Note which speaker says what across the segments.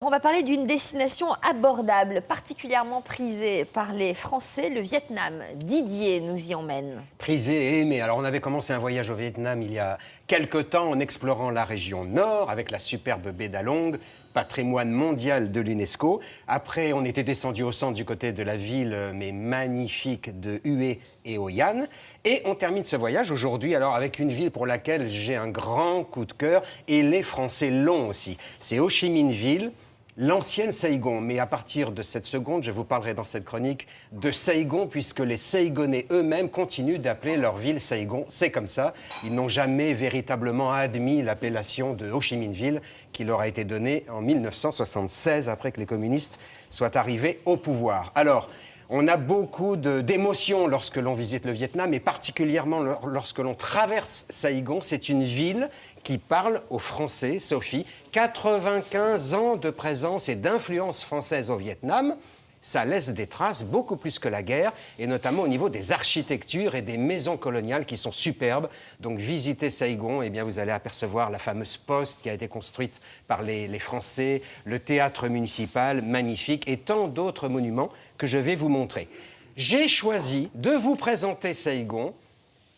Speaker 1: On va parler d'une destination abordable, particulièrement prisée par les Français, le Vietnam. Didier nous y emmène.
Speaker 2: Prisé et aimé. Alors on avait commencé un voyage au Vietnam il y a quelque temps en explorant la région nord avec la superbe baie d'Along, patrimoine mondial de l'UNESCO. Après on était descendu au centre du côté de la ville mais magnifique de Hue et Hoi An. Et on termine ce voyage aujourd'hui alors avec une ville pour laquelle j'ai un grand coup de cœur et les Français l'ont aussi. C'est Ho Chi Minh Ville. L'ancienne Saigon, mais à partir de cette seconde, je vous parlerai dans cette chronique de Saigon, puisque les Saïgonais eux-mêmes continuent d'appeler leur ville Saigon. C'est comme ça. Ils n'ont jamais véritablement admis l'appellation de Ho Chi Minh Ville, qui leur a été donnée en 1976, après que les communistes soient arrivés au pouvoir. Alors, on a beaucoup d'émotions lorsque l'on visite le Vietnam, et particulièrement lorsque l'on traverse Saigon. C'est une ville qui parle aux Français, Sophie. 95 ans de présence et d'influence française au Vietnam, ça laisse des traces beaucoup plus que la guerre, et notamment au niveau des architectures et des maisons coloniales qui sont superbes. Donc visitez Saigon, eh bien, vous allez apercevoir la fameuse poste qui a été construite par les Français, le théâtre municipal, magnifique, et tant d'autres monuments que je vais vous montrer. J'ai choisi de vous présenter Saigon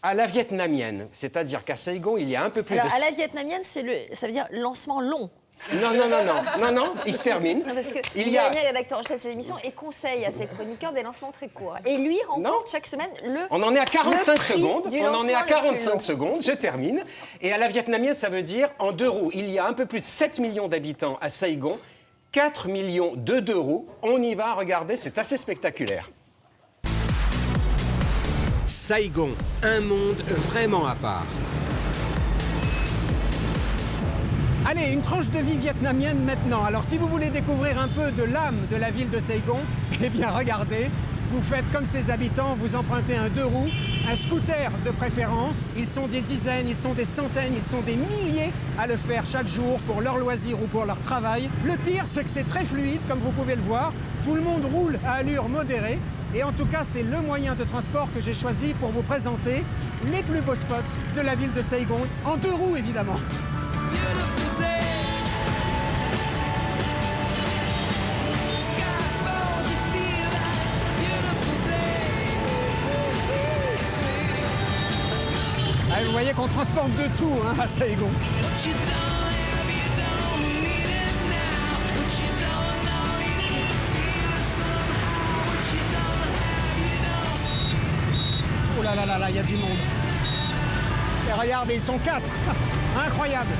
Speaker 2: à la vietnamienne, c'est-à-dire qu'à Saigon, il y a un peu plus
Speaker 1: Alors, à la vietnamienne, ça veut dire lancement long.
Speaker 2: Non, il se termine.
Speaker 1: Non, parce que
Speaker 2: Il y a...
Speaker 1: Daniel, rédacteur en chef de cette émission, et conseille à ses chroniqueurs des lancements très courts. Et lui remporte chaque semaine
Speaker 2: On en est à 45
Speaker 1: secondes.
Speaker 2: Je termine. Et à la vietnamienne, ça veut dire en 2 roues. Il y a un peu plus de 7 millions d'habitants à Saigon, 4 millions de 2 roues. On y va, regardez, c'est assez spectaculaire.
Speaker 3: Saigon, un monde vraiment à part.
Speaker 4: Allez, une tranche de vie vietnamienne maintenant. Alors si vous voulez découvrir un peu de l'âme de la ville de Saigon, eh bien regardez, vous faites comme ses habitants, vous empruntez un 2 roues, un scooter de préférence. Ils sont des dizaines, ils sont des centaines, ils sont des milliers à le faire chaque jour pour leur loisir ou pour leur travail. Le pire, c'est que c'est très fluide, comme vous pouvez le voir. Tout le monde roule à allure modérée. Et en tout cas, c'est le moyen de transport que j'ai choisi pour vous présenter les plus beaux spots de la ville de Saigon, en 2 roues évidemment. Ah, vous voyez qu'on transporte de tout à Saigon. Oh là là là là, il y a du monde. Et regardez, ils sont 4. Incroyable.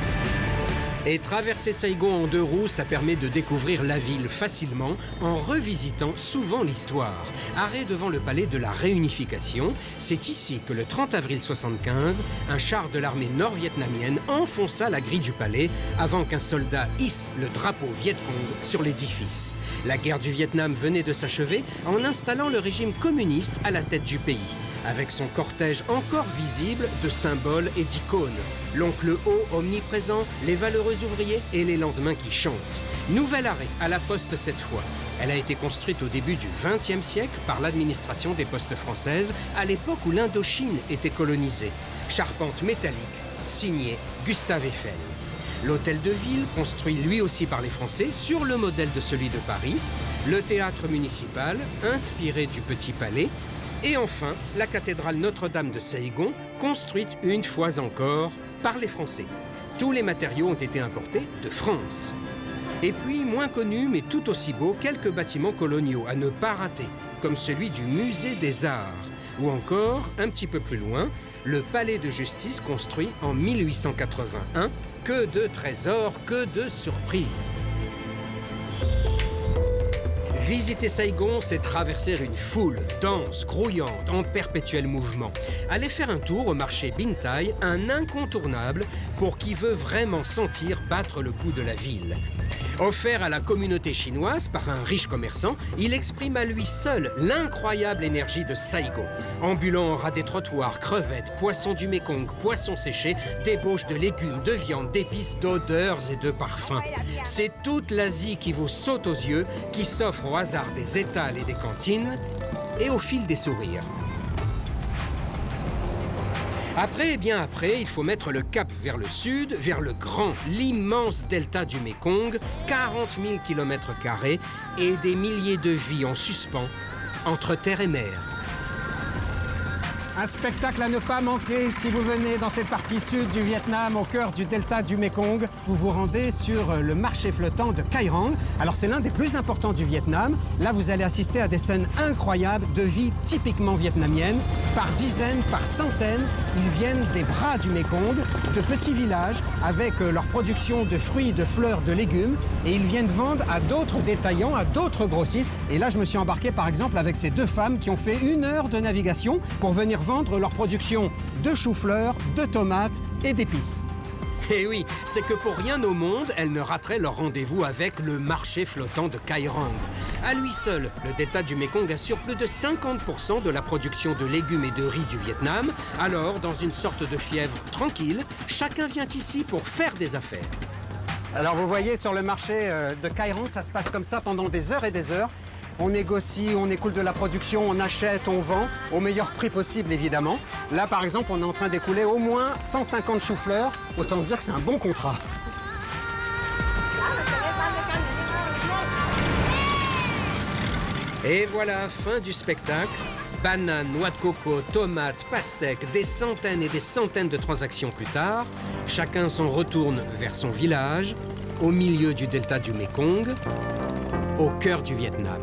Speaker 3: Et traverser Saigon en 2 roues, ça permet de découvrir la ville facilement en revisitant souvent l'histoire. Arrêt devant le palais de la Réunification, c'est ici que le 30 avril 1975, un char de l'armée nord-vietnamienne enfonça la grille du palais avant qu'un soldat hisse le drapeau Viet Cong sur l'édifice. La guerre du Vietnam venait de s'achever en installant le régime communiste à la tête du pays, avec son cortège encore visible de symboles et d'icônes. L'oncle Ho omniprésent, les valeureux ouvriers et les lendemains qui chantent. Nouvel arrêt à la poste cette fois. Elle a été construite au début du XXe siècle par l'administration des postes françaises, à l'époque où l'Indochine était colonisée. Charpente métallique, signée Gustave Eiffel. L'hôtel de ville, construit lui aussi par les Français, sur le modèle de celui de Paris. Le théâtre municipal, inspiré du Petit Palais. Et enfin, la cathédrale Notre-Dame de Saigon, construite une fois encore par les Français. Tous les matériaux ont été importés de France. Et puis, moins connus mais tout aussi beaux, quelques bâtiments coloniaux à ne pas rater, comme celui du Musée des Arts. Ou encore, un petit peu plus loin, le palais de justice construit en 1881. Que de trésors, que de surprises. Visiter Saigon, c'est traverser une foule dense, grouillante, en perpétuel mouvement. Aller faire un tour au marché Binh Tai, un incontournable pour qui veut vraiment sentir battre le pouls de la ville. Offert à la communauté chinoise par un riche commerçant, il exprime à lui seul l'incroyable énergie de Saigon. Ambulant au ras des trottoirs, crevettes, poissons du Mékong, poissons séchés, débauches de légumes, de viande, d'épices, d'odeurs et de parfums. C'est toute l'Asie qui vous saute aux yeux, qui s'offre au hasard des étals et des cantines, et au fil des sourires. Après, il faut mettre le cap vers le sud, vers le grand, l'immense delta du Mékong, 40 000 km² et des milliers de vies en suspens entre terre et mer.
Speaker 4: Un spectacle à ne pas manquer si vous venez dans cette partie sud du Vietnam, au cœur du delta du Mékong. Vous vous rendez sur le marché flottant de Cai Rang. Alors c'est l'un des plus importants du Vietnam. Là, vous allez assister à des scènes incroyables de vie typiquement vietnamienne. Par dizaines, par centaines, ils viennent des bras du Mékong, de petits villages avec leur production de fruits, de fleurs, de légumes. Et ils viennent vendre à d'autres détaillants, à d'autres grossistes. Et là, je me suis embarqué par exemple avec ces deux femmes qui ont fait 1 heure de navigation pour venir vendre leur production de choux-fleurs, de tomates et d'épices.
Speaker 3: Et oui, c'est que pour rien au monde, elles ne rateraient leur rendez-vous avec le marché flottant de Cai Rang. À lui seul, le delta du Mékong assure plus de 50% de la production de légumes et de riz du Vietnam. Alors, dans une sorte de fièvre tranquille, chacun vient ici pour faire des affaires.
Speaker 4: Alors vous voyez, sur le marché de Cai Rang, ça se passe comme ça pendant des heures et des heures. On négocie, on écoule de la production, on achète, on vend, au meilleur prix possible évidemment. Là par exemple, on est en train d'écouler au moins 150 choux-fleurs, autant dire que c'est un bon contrat.
Speaker 3: Et voilà, fin du spectacle. Bananes, noix de coco, tomates, pastèques, des centaines et des centaines de transactions plus tard, chacun s'en retourne vers son village, au milieu du delta du Mékong, au cœur du Vietnam.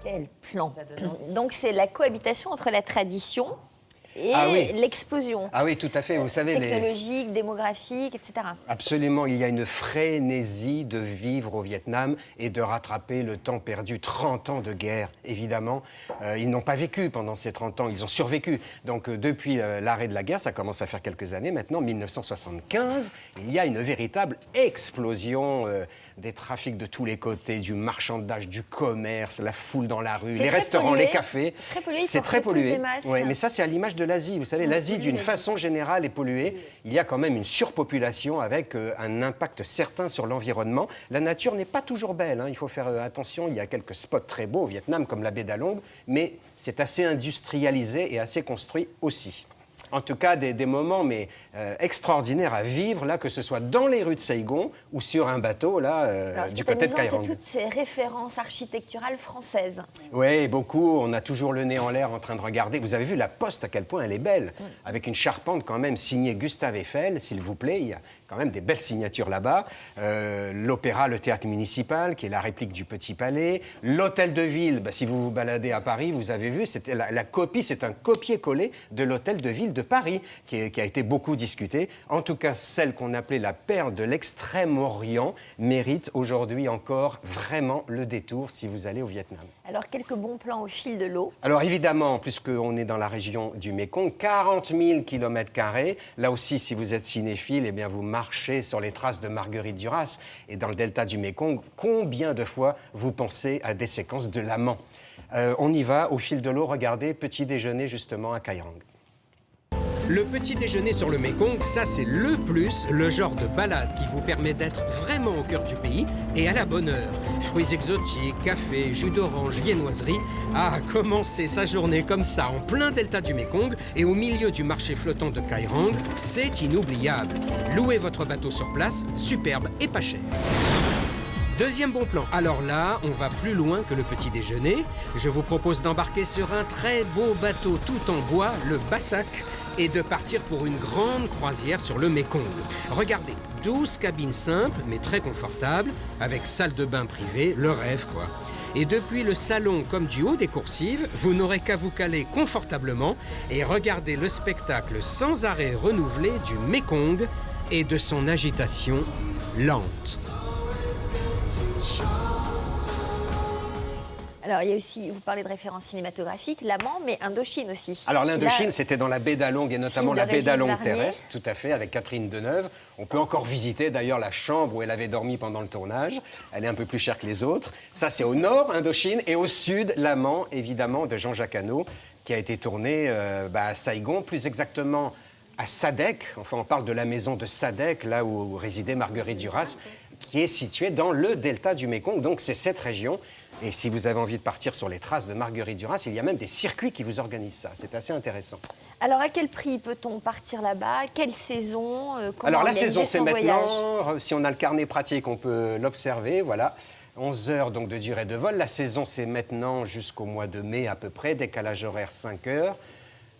Speaker 1: Quel plan. Donc c'est la cohabitation entre la tradition et l'explosion.
Speaker 2: Ah oui, tout à fait. Vous savez,
Speaker 1: technologique, démographique, etc.
Speaker 2: Absolument, il y a une frénésie de vivre au Vietnam et de rattraper le temps perdu. 30 ans de guerre, évidemment. Ils n'ont pas vécu pendant ces 30 ans, ils ont survécu. Donc depuis l'arrêt de la guerre, ça commence à faire quelques années maintenant, 1975, il y a une véritable explosion des trafics de tous les côtés, du marchandage, du commerce, la foule dans la rue, les restaurants, les cafés.
Speaker 1: C'est très pollué.
Speaker 2: Ouais, mais ça, c'est à l'image de l'Asie. Vous savez, l'Asie, d'une façon générale, est polluée. Il y a quand même une surpopulation avec un impact certain sur l'environnement. La nature n'est pas toujours belle, hein. Il faut faire attention. Il y a quelques spots très beaux au Vietnam, comme la baie d'Along, mais c'est assez industrialisé et assez construit aussi. En tout cas, des moments extraordinaires à vivre, là, que ce soit dans les rues de Saigon ou sur un bateau, là, du côté de Cai Rang.
Speaker 1: C'est toutes ces références architecturales françaises.
Speaker 2: Oui, beaucoup. On a toujours le nez en l'air en train de regarder. Vous avez vu la poste, à quel point elle est belle, avec une charpente quand même signée Gustave Eiffel, s'il vous plaît. Il y a quand même des belles signatures là-bas. L'opéra, le théâtre municipal, qui est la réplique du Petit Palais. L'hôtel de ville, si vous vous baladez à Paris, vous avez vu, c'était la copie, c'est un copier-coller de l'hôtel de ville de Paris, qui a été beaucoup discuté. En tout cas, celle qu'on appelait la perle de l'Extrême-Orient mérite aujourd'hui encore vraiment le détour si vous allez au Vietnam.
Speaker 1: Alors, quelques bons plans au fil de l'eau.
Speaker 2: Alors évidemment, puisqu'on est dans la région du Mékong, 40 000 km². Là aussi, si vous êtes cinéphile, eh bien vous marchez sur les traces de Marguerite Duras. Et dans le delta du Mékong, combien de fois vous pensez à des séquences de l'amant? On y va, au fil de l'eau, regardez, petit déjeuner justement à Cai Rang.
Speaker 3: Le petit déjeuner sur le Mékong, ça c'est le plus, le genre de balade qui vous permet d'être vraiment au cœur du pays et à la bonne heure. Fruits exotiques, café, jus d'orange, viennoiserie. Ah, commencer sa journée comme ça, en plein delta du Mékong et au milieu du marché flottant de Cai Rang, c'est inoubliable. Louez votre bateau sur place, superbe et pas cher. Deuxième bon plan. Alors là, on va plus loin que le petit déjeuner. Je vous propose d'embarquer sur un très beau bateau tout en bois, le Bassac, et de partir pour une grande croisière sur le Mékong. Regardez, 12 cabines simples, mais très confortables, avec salle de bain privée, le rêve quoi. Et depuis le salon comme du haut des coursives, vous n'aurez qu'à vous caler confortablement et regarder le spectacle sans arrêt renouvelé du Mékong et de son agitation lente.
Speaker 1: Alors, il y a aussi, vous parlez de références cinématographiques, l'amant, mais Indochine aussi.
Speaker 2: Alors, l'Indochine, c'était dans la baie d'Along, et notamment la baie d'Along terrestre, tout à fait, avec Catherine Deneuve. On peut encore visiter, d'ailleurs, la chambre où elle avait dormi pendant le tournage. Elle est un peu plus chère que les autres. Ça, c'est au nord, Indochine, et au sud, l'amant, évidemment, de Jean-Jacques Hano, qui a été tourné à Saigon, plus exactement à Sadek. Enfin, on parle de la maison de Sadek, là où résidait Marguerite Duras. qui est située dans le delta du Mékong. Donc c'est cette région. Et si vous avez envie de partir sur les traces de Marguerite Duras, il y a même des circuits qui vous organisent ça. C'est assez intéressant.
Speaker 1: Alors, à quel prix peut-on partir là-bas? Quelle saison? Comment
Speaker 2: Alors la
Speaker 1: organiser
Speaker 2: saison, c'est
Speaker 1: son
Speaker 2: maintenant.
Speaker 1: voyage?
Speaker 2: Si on a le carnet pratique, on peut l'observer. Voilà. 11 heures donc, de durée de vol. La saison, c'est maintenant jusqu'au mois de mai à peu près. Décalage horaire 5 heures.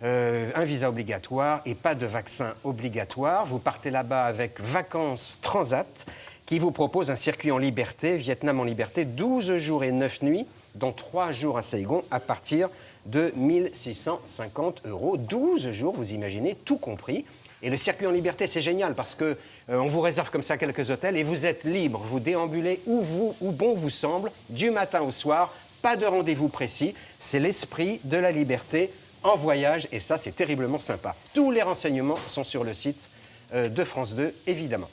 Speaker 2: Un visa obligatoire et pas de vaccin obligatoire. Vous partez là-bas avec Vacances Transat, qui vous propose un circuit en liberté, Vietnam en liberté, 12 jours et 9 nuits, dont 3 jours à Saigon, à partir de 1 650 €. 12 jours, vous imaginez, tout compris. Et le circuit en liberté, c'est génial parce que on vous réserve comme ça quelques hôtels et vous êtes libre. Vous déambulez où bon vous semble, du matin au soir, pas de rendez-vous précis. C'est l'esprit de la liberté en voyage et ça, c'est terriblement sympa. Tous les renseignements sont sur le site de France 2, évidemment.